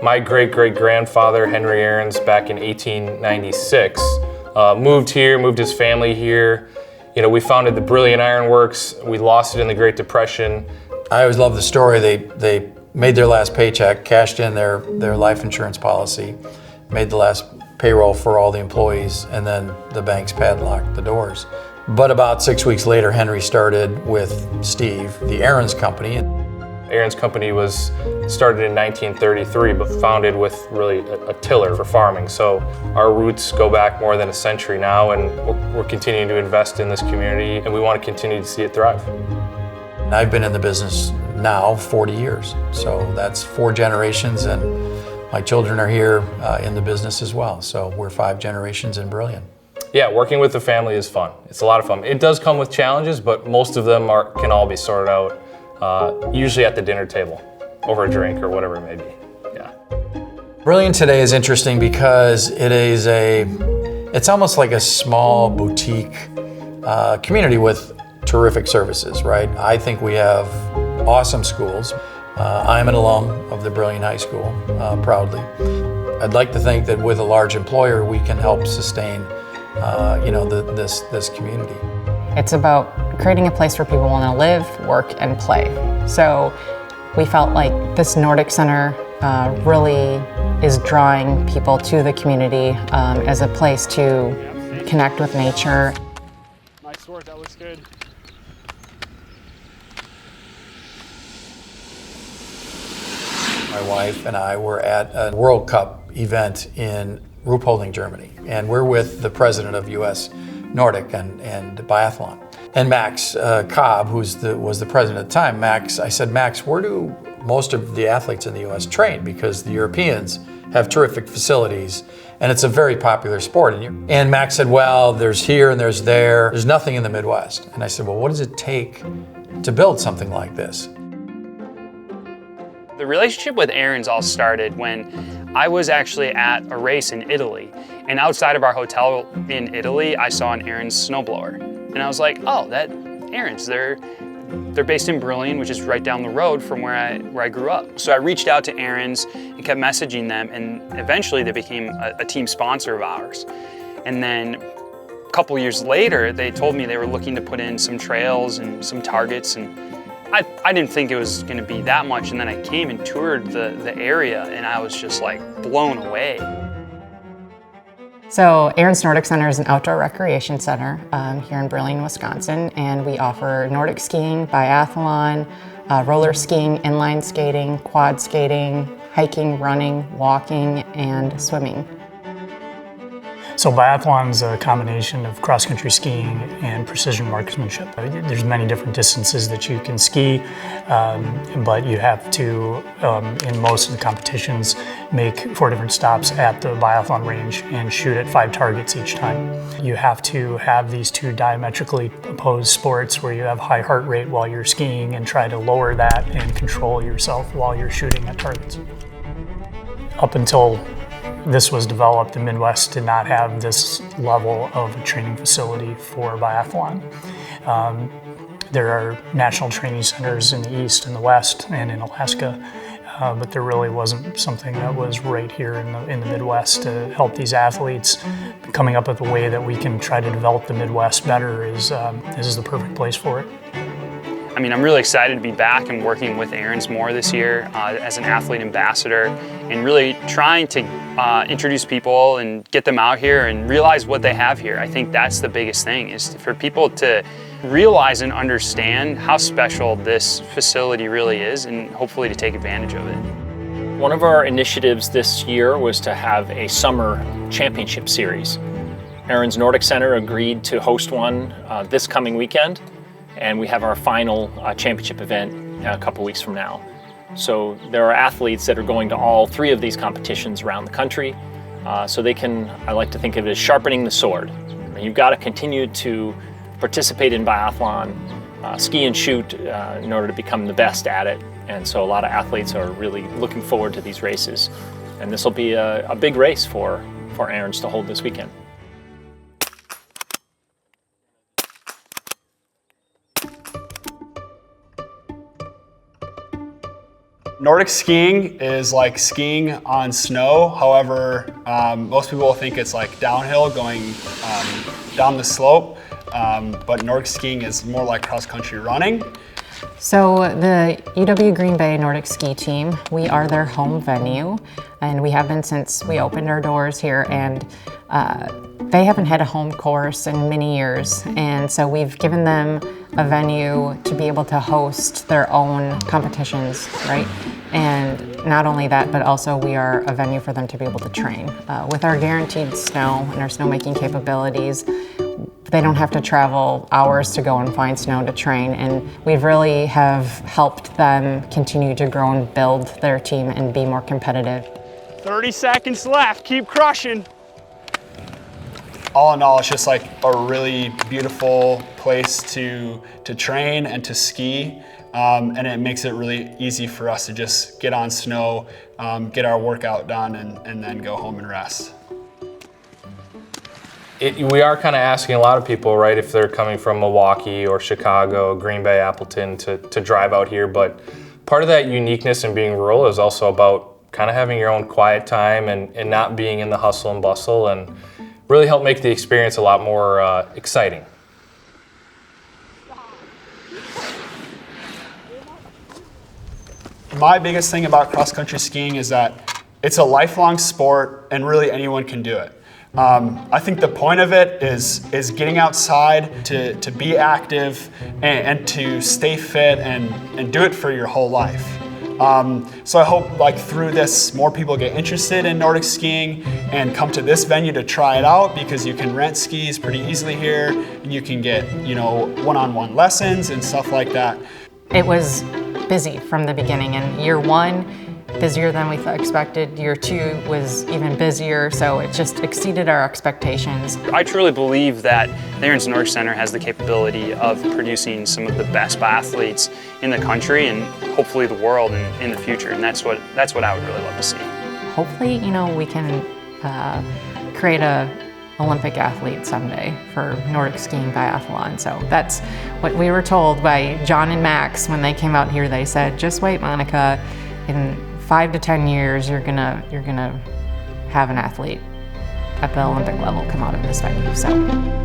My great-great-grandfather, Henry Ariens, back in 1896, moved his family here. You know, we founded the Brilliant Iron Works. We lost it in the Great Depression. I always love the story. They made their last paycheck, cashed in their life insurance policy, made the last payroll for all the employees, and then the banks padlocked the doors. But about 6 weeks later, Henry started with Steve, the Ariens Company. Ariens Company was started in 1933, but founded with really a tiller for farming. So our roots go back more than a century now, and we're continuing to invest in this community, and we want to continue to see it thrive. I've been in the business now 40 years, so that's 4 generations, and my children are here in the business as well. So we're 5 generations in Brilliant. Yeah, working with the family is fun. It's a lot of fun. It does come with challenges, but most of them can all be sorted out, usually at the dinner table, over a drink or whatever it may be. Yeah. Brilliant today is interesting because it's almost like a small boutique community with terrific services, right? I think we have awesome schools. I'm an alum of the Brilliant High School, proudly. I'd like to think that with a large employer, we can help sustain, this community. It's about creating a place where people want to live, work, and play. So we felt like this Nordic Center really is drawing people to the community as a place to connect with nature. Nice work, that looks good. My wife and I were at a World Cup event in Ruhpolding, Germany, and we're with the president of Ariens Nordic and biathlon. And Max Cobb, was the president at the time, I said, Max, where do most of the athletes in the US train? Because the Europeans have terrific facilities, and it's a very popular sport. And Max said, well, there's here and there's there. There's nothing in the Midwest. And I said, well, what does it take to build something like this? The relationship with Ariens all started when I was actually at a race in Italy, and outside of our hotel in Italy, I saw an Ariens snowblower. And I was like, oh, that Ariens, they're based in Brilliant, which is right down the road from where I grew up. So I reached out to Ariens and kept messaging them, and eventually they became a team sponsor of ours. And then a couple years later, they told me they were looking to put in some trails and some targets, and I didn't think it was going to be that much, and then I came and toured the area, and I was just like blown away. So Ariens Nordic Center is an outdoor recreation center here in Brilliant, Wisconsin, and we offer Nordic skiing, biathlon, roller skiing, inline skating, quad skating, hiking, running, walking, and swimming. So biathlon is a combination of cross-country skiing and precision marksmanship. There's many different distances that you can ski, but you have to, in most of the competitions, make 4 different stops at the biathlon range and shoot at 5 targets each time. You have to have these 2 diametrically opposed sports where you have high heart rate while you're skiing and try to lower that and control yourself while you're shooting at targets. Up until this was developed, the Midwest did not have this level of a training facility for biathlon. There are national training centers in the East and the West and in Alaska, but there really wasn't something that was right here in the Midwest to help these athletes. Coming up with a way that we can try to develop the Midwest better this is the perfect place for it. I mean, I'm really excited to be back and working with Ariens more this year as an athlete ambassador, and really trying to introduce people and get them out here and realize what they have here. I think that's the biggest thing, is for people to realize and understand how special this facility really is, and hopefully to take advantage of it. One of our initiatives this year was to have a summer championship series. Ariens Nordic Center agreed to host one this coming weekend, and we have our final championship event a couple weeks from now. So there are athletes that are going to all 3 of these competitions around the country, so they can, I like to think of it as sharpening the sword. You've got to continue to participate in biathlon, ski and shoot in order to become the best at it. And so a lot of athletes are really looking forward to these races. And this will be a big race for Ariens to hold this weekend. Nordic skiing is like skiing on snow. However, most people will think it's like downhill going down the slope. But Nordic skiing is more like cross-country running. So the UW Green Bay Nordic Ski Team, we are their home venue, and we have been since we opened our doors here, and they haven't had a home course in many years, and so we've given them a venue to be able to host their own competitions, right? And not only that, but also we are a venue for them to be able to train. With our guaranteed snow and our snowmaking capabilities, they don't have to travel hours to go and find snow to train, and we really have helped them continue to grow and build their team and be more competitive. 30 seconds left, keep crushing. All in all, it's just like a really beautiful place to train and to ski, and it makes it really easy for us to just get on snow, get our workout done, and then go home and rest. We are kind of asking a lot of people, right, if they're coming from Milwaukee or Chicago, Green Bay, Appleton, to drive out here, but part of that uniqueness in being rural is also about kind of having your own quiet time and not being in the hustle and bustle, and really help make the experience a lot more exciting. My biggest thing about cross-country skiing is that it's a lifelong sport and really anyone can do it. I think the point of it is getting outside to be active and to stay fit and do it for your whole life. So I hope like through this more people get interested in Nordic skiing and come to this venue to try it out, because you can rent skis pretty easily here and you can get, you know, one-on-one lessons and stuff like that. It was busy from the beginning, and year one, busier than we expected. Year two was even busier, so it just exceeded our expectations. I truly believe that the Ariens Nordic Center has the capability of producing some of the best biathletes in the country and hopefully the world in the future, and that's what I would really love to see. Hopefully, you know, we can create a Olympic athlete someday for Nordic skiing biathlon. So that's what we were told by John and Max when they came out here. They said, just wait, Monica, in 5 to 10 years, you're gonna have an athlete at the Olympic level come out of this venue. So.